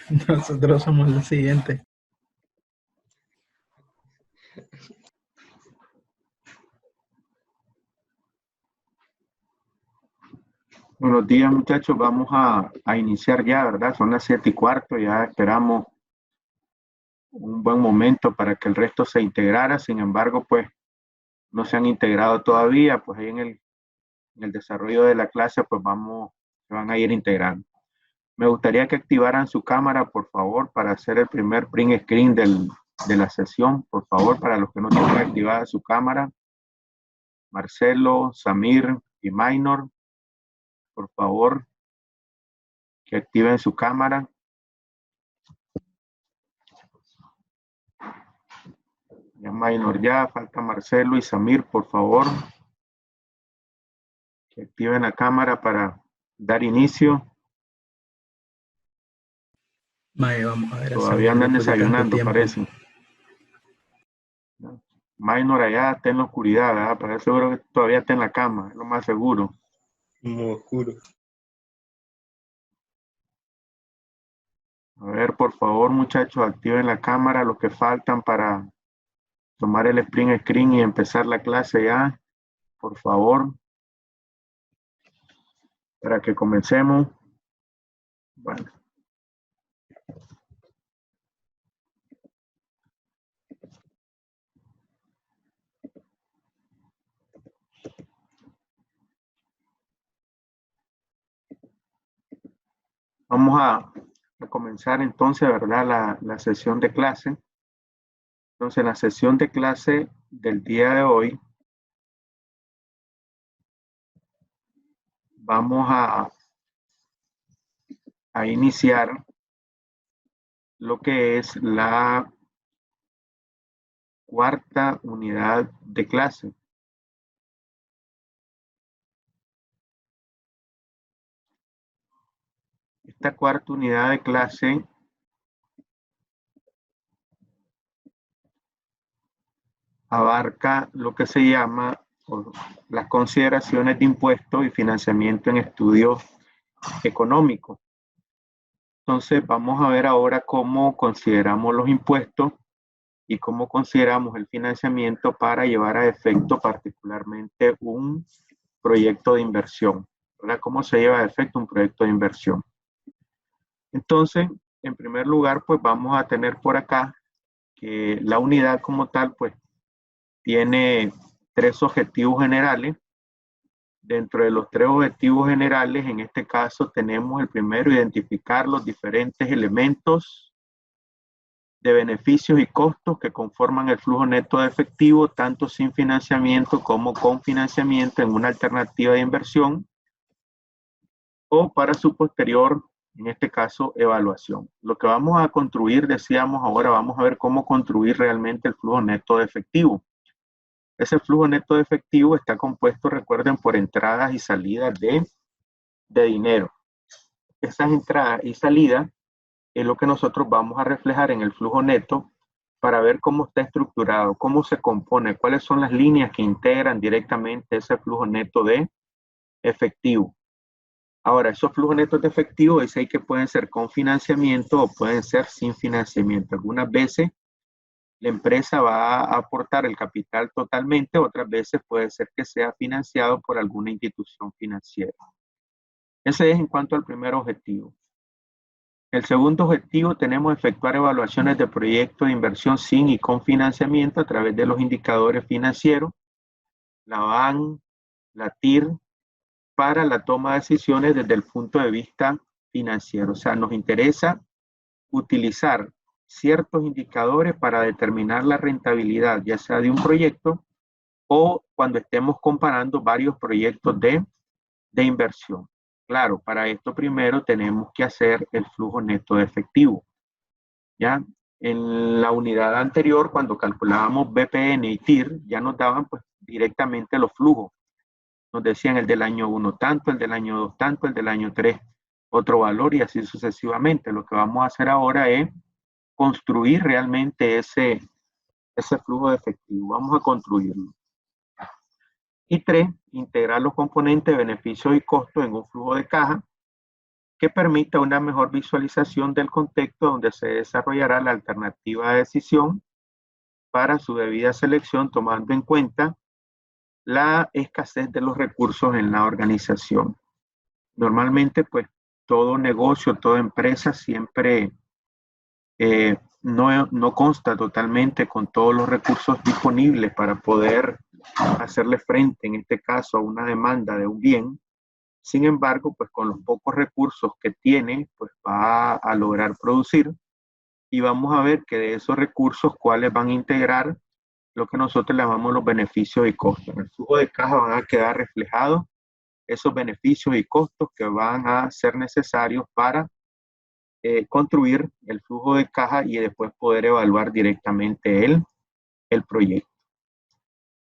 Nosotros somos los siguientes. Buenos días, muchachos. Vamos a iniciar ya, ¿verdad? Son las 7:15. Ya esperamos un buen momento para que el resto se integrara. Sin embargo, pues no se han integrado todavía. Pues ahí en el desarrollo de la clase, pues se van a ir integrando. Me gustaría que activaran su cámara, por favor, para hacer el primer print screen de la sesión. Por favor, para los que no tienen activada su cámara, Marcelo, Samir y Minor, por favor, que activen su cámara. Ya Minor ya, falta Marcelo y Samir, por favor, que activen la cámara para dar inicio. Mae, vamos a ver a Todavía Samir andan después de tanto desayunando, tiempo. parece. Minor allá está en la oscuridad, ¿verdad? Pero seguro que todavía está en la cama, es lo más seguro. Muy oscuro. A ver, por favor, muchachos, activen la cámara, los que faltan para tomar el sprint screen y empezar la clase ya, por favor, para que comencemos. Bueno. Vamos a comenzar entonces, ¿verdad? La sesión de clase. Entonces, la sesión de clase del día de hoy, vamos a iniciar lo que es la cuarta unidad de clase. Esta cuarta unidad de clase abarca lo que se llama las consideraciones de impuestos y financiamiento en estudios económicos. Entonces, vamos a ver ahora cómo consideramos los impuestos y cómo consideramos el financiamiento para llevar a efecto particularmente un proyecto de inversión, ¿verdad? ¿Cómo se lleva a efecto un proyecto de inversión? Entonces, en primer lugar, pues vamos a tener por acá que la unidad como tal, pues tiene 3 objetivos generales. Dentro de los 3 objetivos generales, en este caso tenemos el primero, identificar los diferentes elementos de beneficios y costos que conforman el flujo neto de efectivo, tanto sin financiamiento como con financiamiento en una alternativa de inversión o para su posterior, en este caso, evaluación. Lo que vamos a construir, decíamos, ahora vamos a ver cómo construir realmente el flujo neto de efectivo. Ese flujo neto de efectivo está compuesto, recuerden, por entradas y salidas de dinero. Esas entradas y salidas es lo que nosotros vamos a reflejar en el flujo neto para ver cómo está estructurado, cómo se compone, cuáles son las líneas que integran directamente ese flujo neto de efectivo. Ahora, esos flujos netos de efectivo es ahí que pueden ser con financiamiento o pueden ser sin financiamiento. Algunas veces la empresa va a aportar el capital totalmente, otras veces puede ser que sea financiado por alguna institución financiera. Ese es en cuanto al primer objetivo. El segundo objetivo tenemos efectuar evaluaciones de proyectos de inversión sin y con financiamiento a través de los indicadores financieros, la BAN, la TIR, para la toma de decisiones desde el punto de vista financiero. O sea, nos interesa utilizar ciertos indicadores para determinar la rentabilidad, ya sea de un proyecto o cuando estemos comparando varios proyectos de inversión. Claro, para esto primero tenemos que hacer el flujo neto de efectivo. ¿Ya? En la unidad anterior, cuando calculábamos BPN y TIR, ya nos daban pues directamente los flujos. Nos decían el del año 1 tanto, el del año 2 tanto, el del año 3 otro valor y así sucesivamente. Lo que vamos a hacer ahora es construir realmente ese flujo de efectivo. Vamos a construirlo. Y 3, integrar los componentes de beneficios y costos en un flujo de caja que permita una mejor visualización del contexto donde se desarrollará la alternativa de decisión para su debida selección, tomando en cuenta la escasez de los recursos en la organización. Normalmente, pues, todo negocio, toda empresa siempre no consta totalmente con todos los recursos disponibles para poder hacerle frente, en este caso, a una demanda de un bien. Sin embargo, pues con los pocos recursos que tiene, pues va a lograr producir, y vamos a ver que de esos recursos, cuáles van a integrar lo que nosotros llamamos los beneficios y costos. En el flujo de caja van a quedar reflejados esos beneficios y costos que van a ser necesarios para construir el flujo de caja y después poder evaluar directamente el proyecto.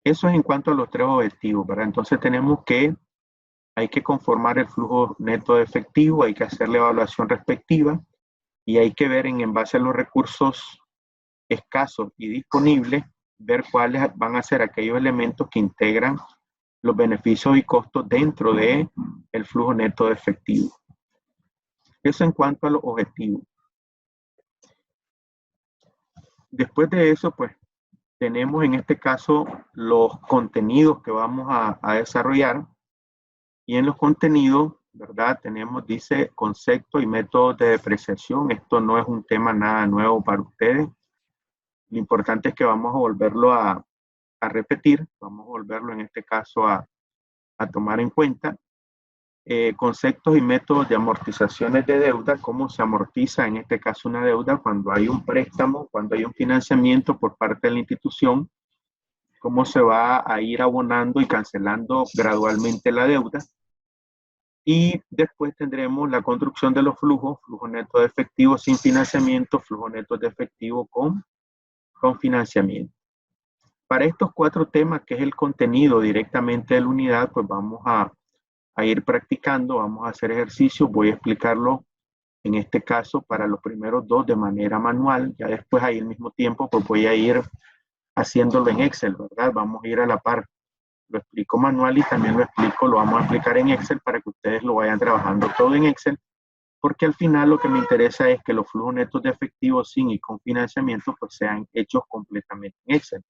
Eso es en cuanto a los tres objetivos, ¿verdad? Entonces hay que conformar el flujo neto de efectivo, hay que hacer la evaluación respectiva y hay que ver en base a los recursos escasos y disponibles, ver cuáles van a ser aquellos elementos que integran los beneficios y costos dentro de el flujo neto de efectivo. Eso en cuanto a los objetivos. Después de eso, pues, tenemos en este caso los contenidos que vamos a desarrollar. Y en los contenidos, ¿verdad? Tenemos, dice, conceptos y métodos de depreciación. Esto no es un tema nada nuevo para ustedes. Lo importante es que vamos a volverlo a repetir, vamos a volverlo en este caso a tomar en cuenta. Conceptos y métodos de amortizaciones de deuda, cómo se amortiza en este caso una deuda cuando hay un préstamo, cuando hay un financiamiento por parte de la institución, cómo se va a ir abonando y cancelando gradualmente la deuda. Y después tendremos la construcción de los flujos, flujo neto de efectivo sin financiamiento, flujo neto de efectivo con financiamiento. Para estos cuatro temas, que es el contenido directamente de la unidad, pues vamos a ir practicando, vamos a hacer ejercicios, voy a explicarlo en este caso para los primeros dos de manera manual, ya después ahí al mismo tiempo pues voy a ir haciéndolo en Excel, ¿verdad? Vamos a ir a la par. Lo explico manual y también lo vamos a explicar en Excel para que ustedes lo vayan trabajando todo en Excel, porque al final lo que me interesa es que los flujos netos de efectivo sin y con financiamiento pues sean hechos completamente en Excel.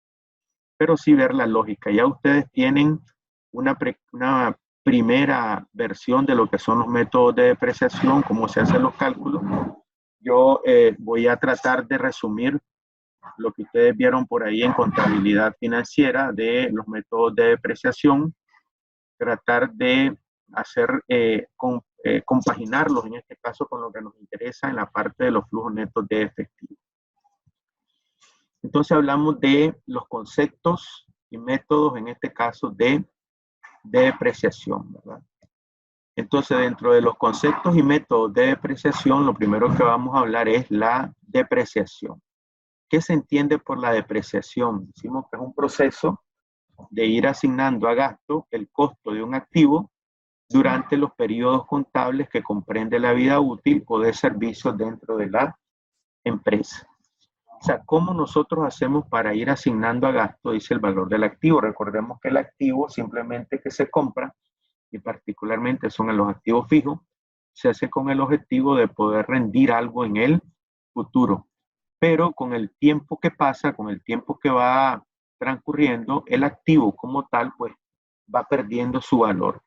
Pero sí ver la lógica. Ya ustedes tienen una primera versión de lo que son los métodos de depreciación, cómo se hacen los cálculos. Yo voy a tratar de resumir lo que ustedes vieron por ahí en contabilidad financiera de los métodos de depreciación, tratar de hacer, compaginarlos en este caso con lo que nos interesa en la parte de los flujos netos de efectivo. Entonces hablamos de los conceptos y métodos, en este caso de depreciación, ¿verdad? Entonces, dentro de los conceptos y métodos de depreciación, lo primero que vamos a hablar es la depreciación. ¿Qué se entiende por la depreciación? Decimos que es un proceso de ir asignando a gasto el costo de un activo durante los periodos contables que comprende la vida útil o de servicios dentro de la empresa. O sea, ¿cómo nosotros hacemos para ir asignando a gasto? Dice el valor del activo. Recordemos que el activo simplemente que se compra, y particularmente son los activos fijos, se hace con el objetivo de poder rendir algo en el futuro. Pero con el tiempo que pasa, con el tiempo que va transcurriendo, el activo como tal, pues va perdiendo su valor.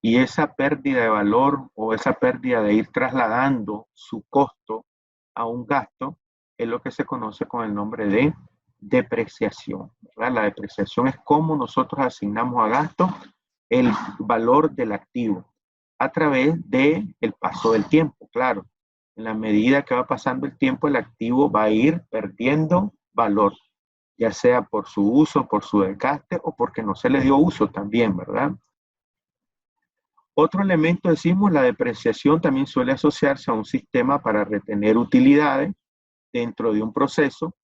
Y esa pérdida de valor o esa pérdida de ir trasladando su costo a un gasto es lo que se conoce con el nombre de depreciación, ¿verdad? La depreciación es cómo nosotros asignamos a gasto el valor del activo a través del paso del tiempo, claro. En la medida que va pasando el tiempo, el activo va a ir perdiendo valor, ya sea por su uso, por su desgaste o porque no se le dio uso también, ¿verdad? Otro elemento, decimos, la depreciación también suele asociarse a un sistema para retener utilidades dentro de un proceso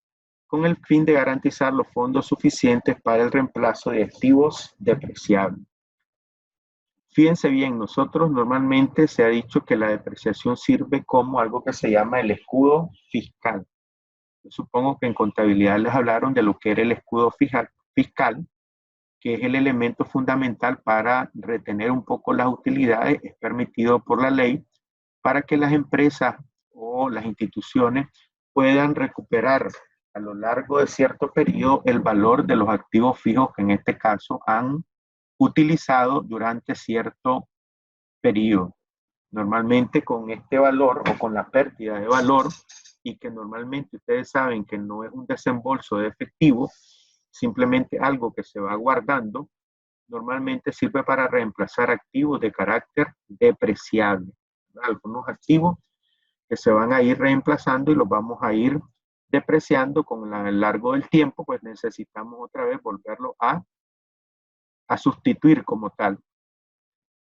con el fin de garantizar los fondos suficientes para el reemplazo de activos depreciables. Fíjense bien, nosotros normalmente se ha dicho que la depreciación sirve como algo que se llama el escudo fiscal. Yo supongo que en contabilidad les hablaron de lo que era el escudo fiscal, que es el elemento fundamental para retener un poco las utilidades, es permitido por la ley para que las empresas o las instituciones puedan recuperar a lo largo de cierto periodo el valor de los activos fijos que en este caso han utilizado durante cierto periodo. Normalmente con este valor o con la pérdida de valor, y que normalmente ustedes saben que no es un desembolso de efectivo, simplemente algo que se va guardando, normalmente sirve para reemplazar activos de carácter depreciable. Algunos activos que se van a ir reemplazando y los vamos a ir depreciando con el largo del tiempo, pues necesitamos otra vez volverlo a sustituir como tal.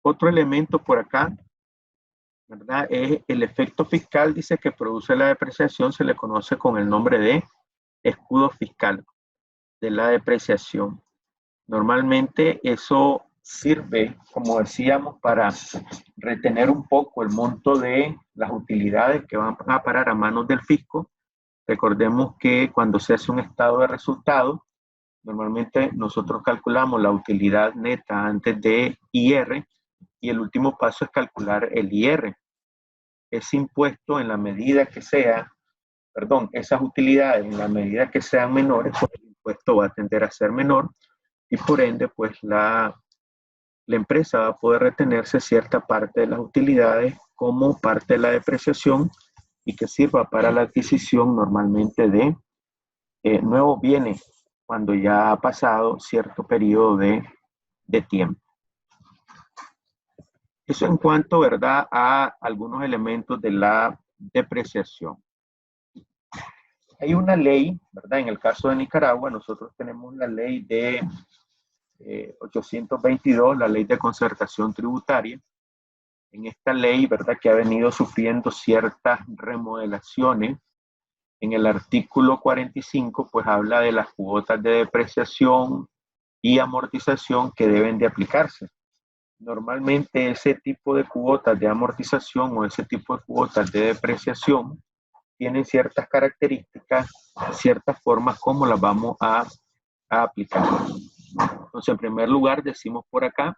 Otro elemento por acá, ¿verdad? Es el efecto fiscal, dice que produce la depreciación, se le conoce con el nombre de escudo fiscal de la depreciación. Normalmente eso sirve, como decíamos, para retener un poco el monto de las utilidades que van a parar a manos del fisco. Recordemos que cuando se hace un estado de resultados, normalmente nosotros calculamos la utilidad neta antes de IR y el último paso es calcular el IR. Ese impuesto en la medida que sea, esas utilidades en la medida que sean menores, pues el impuesto va a tender a ser menor y por ende, pues la empresa va a poder retenerse cierta parte de las utilidades como parte de la depreciación y que sirva para la adquisición normalmente de nuevos bienes cuando ya ha pasado cierto periodo de tiempo. Eso en cuanto, ¿verdad?, a algunos elementos de la depreciación. Hay una ley, ¿verdad? En el caso de Nicaragua, nosotros tenemos la ley de 822, la ley de concertación tributaria. En esta ley, ¿verdad?, que ha venido sufriendo ciertas remodelaciones. En el artículo 45, pues habla de las cuotas de depreciación y amortización que deben de aplicarse. Normalmente ese tipo de cuotas de amortización o ese tipo de cuotas de depreciación tienen ciertas características, ciertas formas como las vamos a aplicar. Entonces, en primer lugar, decimos por acá,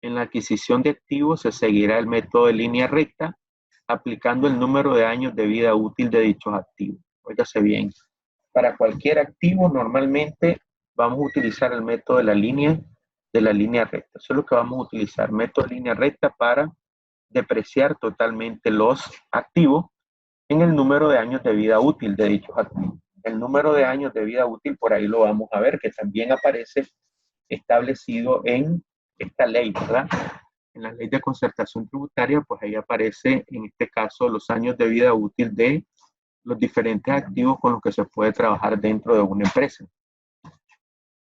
en la adquisición de activos se seguirá el método de línea recta, aplicando el número de años de vida útil de dichos activos. Óigase bien, para cualquier activo normalmente vamos a utilizar el método de la línea recta. Eso es lo que vamos a utilizar, método de línea recta para depreciar totalmente los activos en el número de años de vida útil de dichos activos. El número de años de vida útil, por ahí lo vamos a ver, que también aparece establecido en esta ley, ¿verdad? En la ley de concertación tributaria, pues ahí aparece, en este caso, los años de vida útil de los diferentes activos con los que se puede trabajar dentro de una empresa.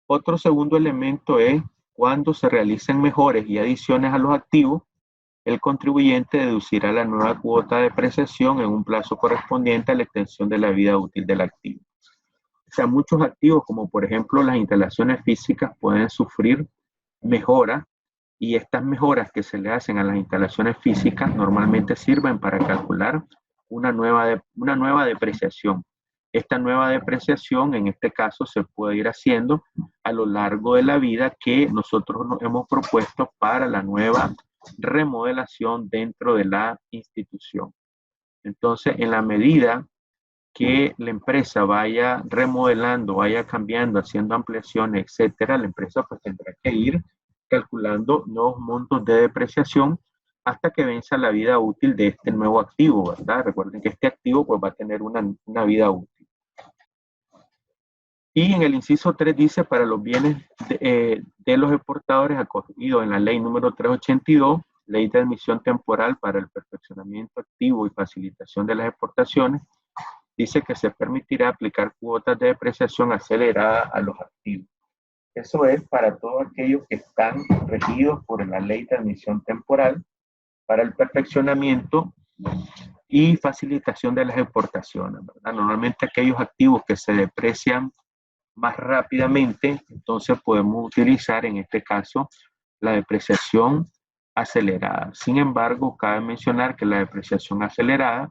Otro segundo elemento es cuando se realicen mejores y adiciones a los activos, el contribuyente deducirá la nueva cuota de depreciación en un plazo correspondiente a la extensión de la vida útil del activo. O sea, muchos activos, como por ejemplo las instalaciones físicas, pueden sufrir mejoras y estas mejoras que se le hacen a las instalaciones físicas normalmente sirven para calcular una nueva depreciación. Esta nueva depreciación, en este caso, se puede ir haciendo a lo largo de la vida que nosotros nos hemos propuesto para la nueva remodelación dentro de la institución. Entonces, en la medida que la empresa vaya remodelando, vaya cambiando, haciendo ampliaciones, etcétera, la empresa pues tendrá que ir calculando nuevos montos de depreciación hasta que venza la vida útil de este nuevo activo, ¿verdad? Recuerden que este activo pues va a tener una vida útil. Y en el inciso 3 dice, para los bienes de los exportadores acogidos en la ley número 382, ley de admisión temporal para el perfeccionamiento activo y facilitación de las exportaciones, dice que se permitirá aplicar cuotas de depreciación acelerada a los activos. Eso es para todos aquellos que están regidos por la ley de admisión temporal para el perfeccionamiento y facilitación de las exportaciones, ¿verdad? Normalmente aquellos activos que se deprecian más rápidamente, entonces podemos utilizar en este caso la depreciación acelerada. Sin embargo, cabe mencionar que la depreciación acelerada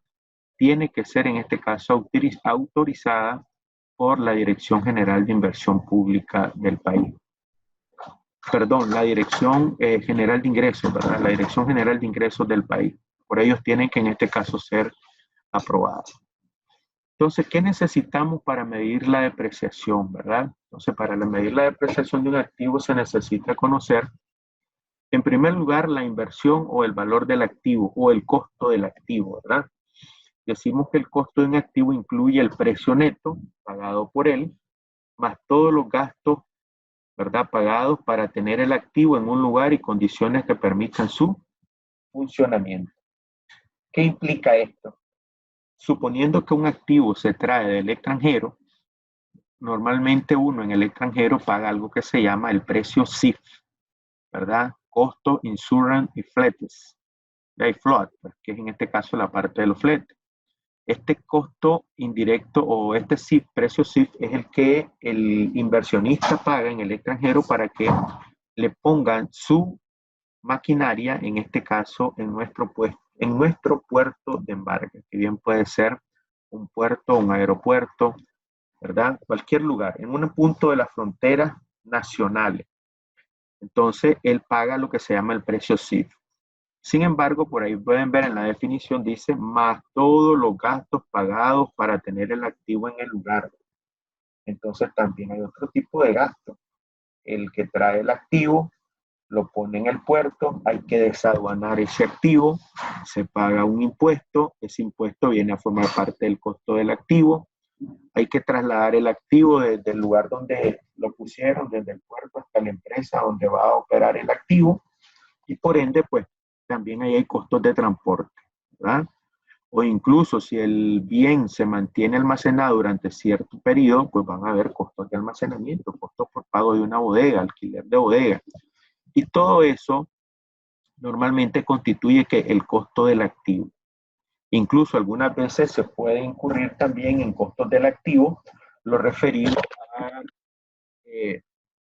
tiene que ser en este caso autorizada por la Dirección General de Inversión Pública del país. Perdón, la Dirección General de Ingresos, ¿verdad? La Dirección General de Ingresos del país. por ellos tienen que en este caso ser aprobadas. Entonces, ¿qué necesitamos para medir la depreciación, verdad? Entonces, para medir la depreciación de un activo se necesita conocer, en primer lugar, la inversión o el valor del activo o el costo del activo, ¿verdad? Decimos que el costo de un activo incluye el precio neto pagado por él, más todos los gastos, ¿verdad?, pagados para tener el activo en un lugar y condiciones que permitan su funcionamiento. ¿Qué implica esto? Suponiendo que un activo se trae del extranjero, normalmente uno en el extranjero paga algo que se llama el precio CIF, ¿verdad? Costo, Insurance y Fletes. Y float, que es en este caso la parte de los fletes. Este costo indirecto o este CIF, precio CIF, es el que el inversionista paga en el extranjero para que le pongan su maquinaria, en este caso en nuestro puerto de embarque, que bien puede ser un puerto, un aeropuerto, ¿verdad? Cualquier lugar, en un punto de las fronteras nacionales. Entonces, él paga lo que se llama el precio CIF. Sin embargo, por ahí pueden ver en la definición, dice, más todos los gastos pagados para tener el activo en el lugar. Entonces, también hay otro tipo de gasto. El que trae el activo, lo pone en el puerto, hay que desaduanar ese activo, se paga un impuesto, ese impuesto viene a formar parte del costo del activo, hay que trasladar el activo desde el lugar donde lo pusieron, desde el puerto hasta la empresa donde va a operar el activo, y por ende, pues, también ahí hay costos de transporte, ¿verdad? O incluso si el bien se mantiene almacenado durante cierto periodo, pues van a haber costos de almacenamiento, costos por pago de una bodega, alquiler de bodega. Y todo eso normalmente constituye que el costo del activo. Incluso algunas veces se puede incurrir también en costos del activo, lo referido a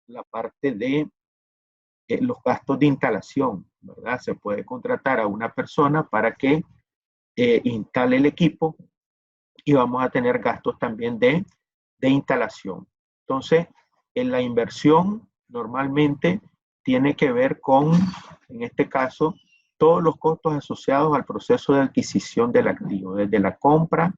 la parte de los gastos de instalación, ¿verdad? Se puede contratar a una persona para que instale el equipo y vamos a tener gastos también de instalación. Entonces, en la inversión normalmente tiene que ver con, en este caso, todos los costos asociados al proceso de adquisición del activo, desde la compra,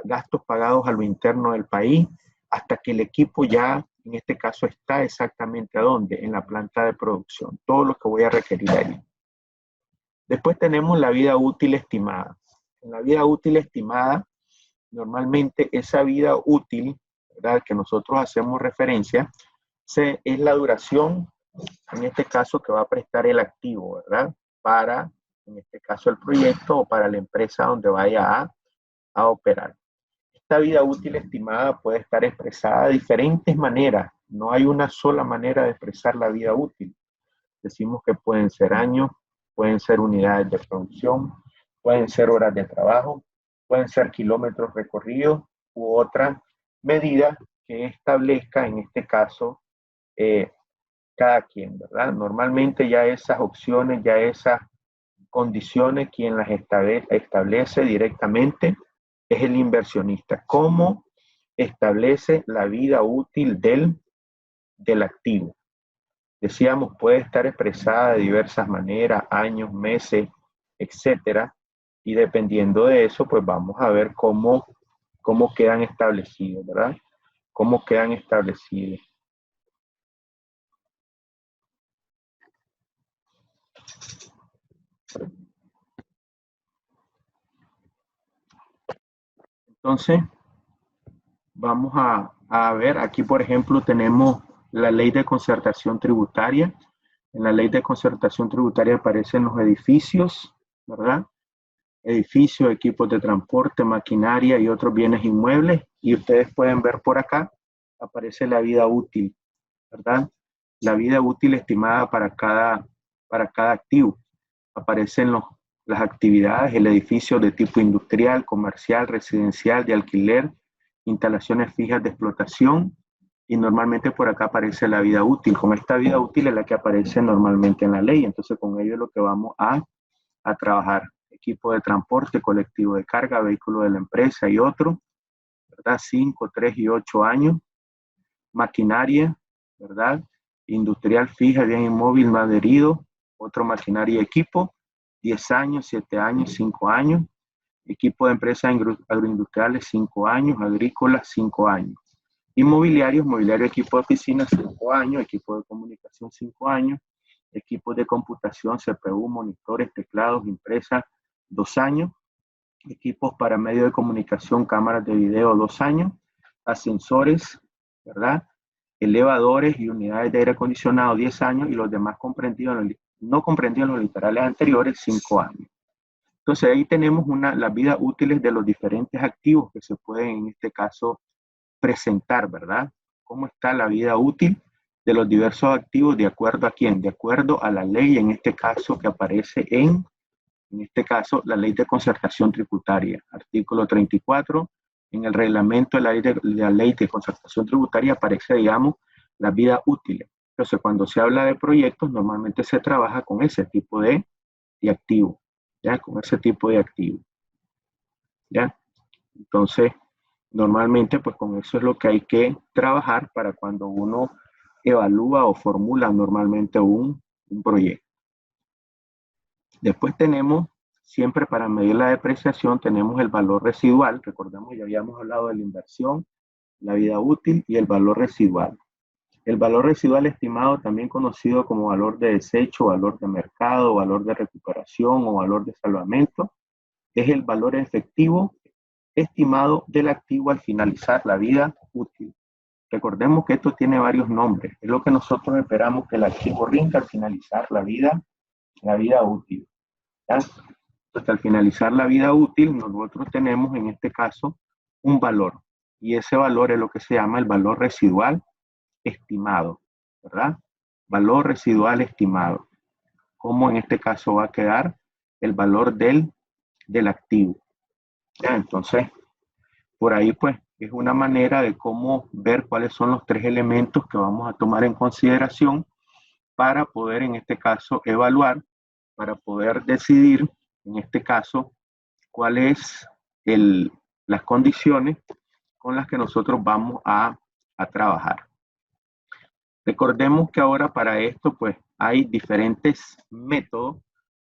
gastos pagados a lo interno del país, hasta que el equipo ya, en este caso, está exactamente ¿a dónde? En la planta de producción, todo lo que voy a requerir ahí. Después tenemos la vida útil estimada. En la vida útil estimada, normalmente esa vida útil, ¿verdad?, que nosotros hacemos referencia, es la duración, en este caso, que va a prestar el activo, ¿verdad?, para, en este caso, el proyecto o para la empresa donde vaya a operar. Esta vida útil estimada puede estar expresada de diferentes maneras. No hay una sola manera de expresar la vida útil. Decimos que pueden ser años, pueden ser unidades de producción, pueden ser horas de trabajo, pueden ser kilómetros recorridos u otra medida que establezca, en este caso, cada quien, ¿verdad? Normalmente ya esas opciones, ya esas condiciones, quien las establece directamente es el inversionista. ¿Cómo establece la vida útil del activo? Decíamos, puede estar expresada de diversas maneras, años, meses, etcétera, y dependiendo de eso, pues vamos a ver cómo quedan establecidos, ¿verdad? Cómo quedan establecidos. Entonces, vamos a ver, aquí por ejemplo tenemos la ley de concertación tributaria. En la ley de concertación tributaria aparecen los edificios, ¿verdad? Edificios, equipos de transporte, maquinaria y otros bienes inmuebles. Y ustedes pueden ver por acá, aparece la vida útil, ¿verdad? La vida útil estimada para cada activo. Aparecen las actividades, el edificio de tipo industrial, comercial, residencial, de alquiler, instalaciones fijas de explotación, y normalmente por acá aparece la vida útil. Con esta vida útil es la que aparece normalmente en la ley, entonces con ello es lo que vamos a trabajar. Equipo de transporte, colectivo de carga, vehículo de la empresa y otro, ¿verdad? 5, 3 y 8 años. Maquinaria, ¿verdad? Industrial fija, bien inmóvil, no adherido, otro maquinaria y equipo. 10 años, 7 años, 5 años. Equipo de empresas agroindustriales, 5 años. Agrícolas, 5 años. Inmobiliarios, mobiliario, equipo de oficina, 5 años. Equipo de comunicación, 5 años. Equipos de computación, CPU, monitores, teclados, impresas, 2 años. Equipos para medios de comunicación, cámaras de video, 2 años. Ascensores, ¿verdad? Elevadores y unidades de aire acondicionado, 10 años. Y los demás no comprendidos en los literales anteriores, 5 años. Entonces ahí tenemos las vidas útiles de los diferentes activos que se pueden en este caso presentar, ¿verdad? ¿Cómo está la vida útil de los diversos activos? ¿De acuerdo a quién? De acuerdo a la ley, en este caso, que aparece en este caso, la ley de concertación tributaria. Artículo 34, en el reglamento de la ley de concertación tributaria aparece, digamos, las vidas útiles. Entonces, cuando se habla de proyectos, normalmente se trabaja con ese tipo de activo, ¿ya? Con ese tipo de activo, ¿ya? Entonces, normalmente, pues con eso es lo que hay que trabajar para cuando uno evalúa o formula normalmente un proyecto. Después tenemos, siempre para medir la depreciación, tenemos el valor residual. Recordemos, ya habíamos hablado de la inversión, la vida útil y el valor residual. El valor residual estimado, también conocido como valor de desecho, valor de mercado, valor de recuperación o valor de salvamento, es el valor efectivo estimado del activo al finalizar la vida útil. Recordemos que esto tiene varios nombres. Es lo que nosotros esperamos que el activo rinda al finalizar la vida útil, ¿ya? Entonces, al finalizar la vida útil, nosotros tenemos en este caso un valor. Y ese valor es lo que se llama el valor residual estimado, ¿verdad? Valor residual estimado. ¿Cómo en este caso va a quedar el valor del activo? ¿Ya? Entonces, por ahí pues es una manera de cómo ver cuáles son los 3 elementos que vamos a tomar en consideración para poder en este caso evaluar, para poder decidir en este caso cuáles las condiciones con las que nosotros vamos a trabajar. Recordemos que ahora para esto pues hay diferentes métodos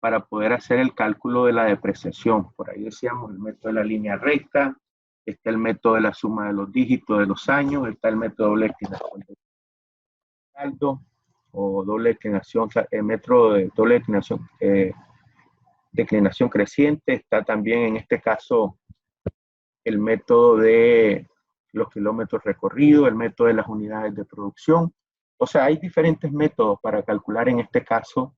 para poder hacer el cálculo de la depreciación. Por ahí decíamos el método de la línea recta, está el método de la suma de los dígitos de los años, está el método de doble declinación de saldo o doble declinación, método de doble declinación creciente, está también en este caso el método de los kilómetros recorridos, el método de las unidades de producción. O sea, hay diferentes métodos para calcular en este caso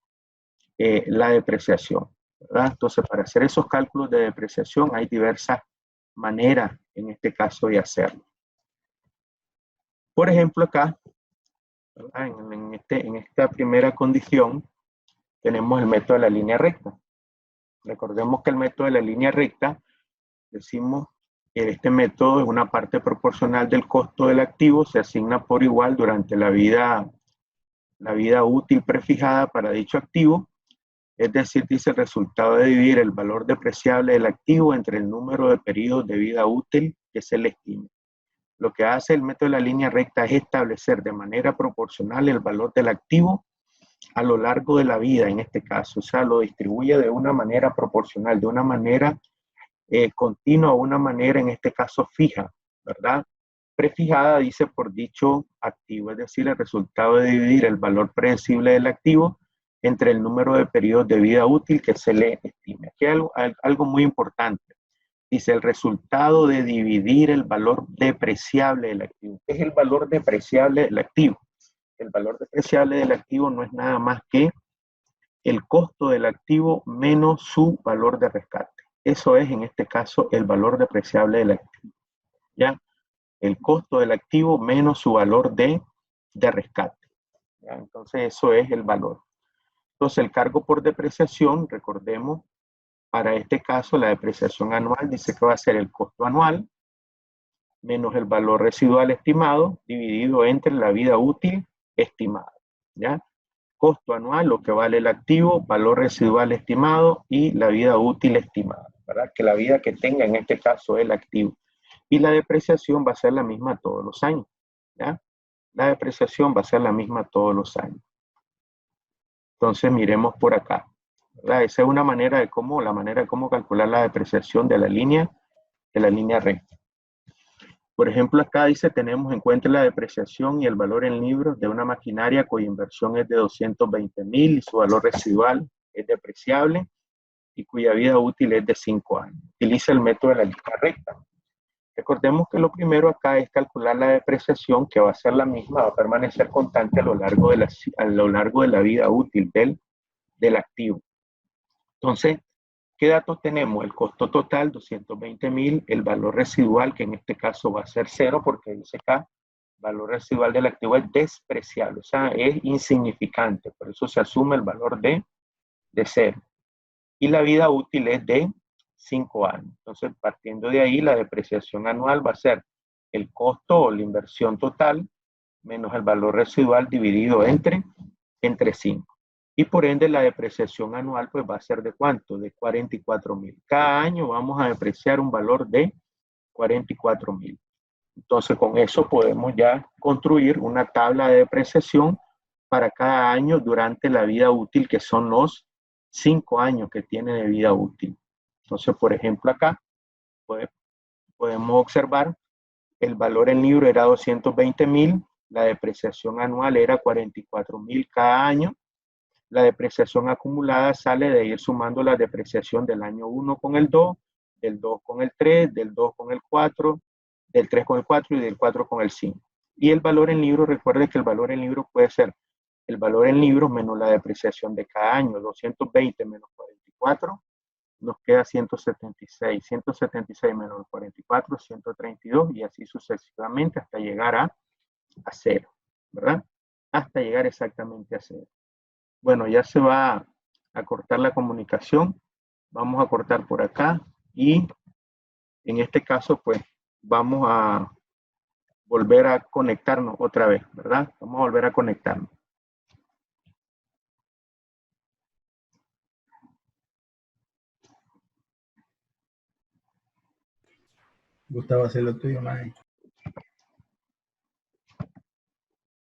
la depreciación, ¿verdad? Entonces, para hacer esos cálculos de depreciación hay diversas maneras en este caso de hacerlo. Por ejemplo, acá, en esta primera condición, tenemos el método de la línea recta. Recordemos que el método de la línea recta, decimos que este método es una parte proporcional del costo del activo, se asigna por igual durante la vida útil prefijada para dicho activo. Es decir, dice el resultado de dividir el valor depreciable del activo entre el número de periodos de vida útil que se le estime. Lo que hace el método de la línea recta es establecer de manera proporcional el valor del activo a lo largo de la vida, en este caso. O sea, lo distribuye de una manera proporcional, de una manera continua, una manera en este caso fija, ¿verdad? Prefijada, dice, por dicho activo. Es decir, el resultado de dividir el valor predecible del activo entre el número de periodos de vida útil que se le estime. Aquí hay algo muy importante. Dice el resultado de dividir el valor depreciable del activo. ¿Qué es el valor depreciable del activo? El valor depreciable del activo no es nada más que el costo del activo menos su valor de rescate. Eso es en este caso el valor depreciable del activo. ¿Ya? El costo del activo menos su valor de rescate. ¿Ya? Entonces eso es el valor. Entonces el cargo por depreciación, recordemos, para este caso la depreciación anual dice que va a ser el costo anual menos el valor residual estimado dividido entre la vida útil estimada. ¿Ya? Costo anual, lo que vale el activo, valor residual estimado y la vida útil estimada, ¿verdad? Que la vida que tenga en este caso el activo. Y la depreciación va a ser la misma todos los años, ¿ya? La depreciación va a ser la misma todos los años. Entonces miremos por acá, ¿verdad? Esa es una manera de cómo, la manera de cómo calcular la depreciación de la línea recta. Por ejemplo, acá dice, tenemos en cuenta la depreciación y el valor en libros de una maquinaria cuya inversión es de 220,000 y su valor residual es depreciable y cuya vida útil es de 5 años. Utiliza el método de la línea recta. Recordemos que lo primero acá es calcular la depreciación, que va a ser la misma, va a permanecer constante a lo largo de la vida útil del activo. Entonces, ¿qué datos tenemos? El costo total, 220,000, el valor residual, que en este caso va a ser 0, porque dice acá, valor residual del activo es despreciable, o sea, es insignificante, por eso se asume el valor de 0. Y la vida útil es de 5 años. Entonces, partiendo de ahí, la depreciación anual va a ser el costo o la inversión total menos el valor residual dividido entre 5. Y por ende, la depreciación anual pues va a ser ¿de cuánto? De 44,000. Cada año vamos a depreciar un valor de 44,000. Entonces, con eso podemos ya construir una tabla de depreciación para cada año durante la vida útil, que son los 5 años que tiene de vida útil. Entonces, por ejemplo, acá podemos observar el valor en libro era 220,000, la depreciación anual era 44,000 cada año. La depreciación acumulada sale de ir sumando la depreciación del año 1 con el 2, del 2 con el 3, del 2 con el 4, del 3 con el 4 y del 4 con el 5. Y el valor en libro, recuerde que el valor en libro puede ser el valor en libros menos la depreciación de cada año, 220 menos 44, nos queda 176, 176 menos 44, 132 y así sucesivamente hasta llegar a 0, ¿verdad? Hasta llegar exactamente a 0. Bueno, ya se va a cortar la comunicación. Vamos a cortar por acá y en este caso, pues vamos a volver a conectarnos otra vez, ¿verdad? Vamos a volver a conectarnos. Gustavo, hacer lo tuyo, mae.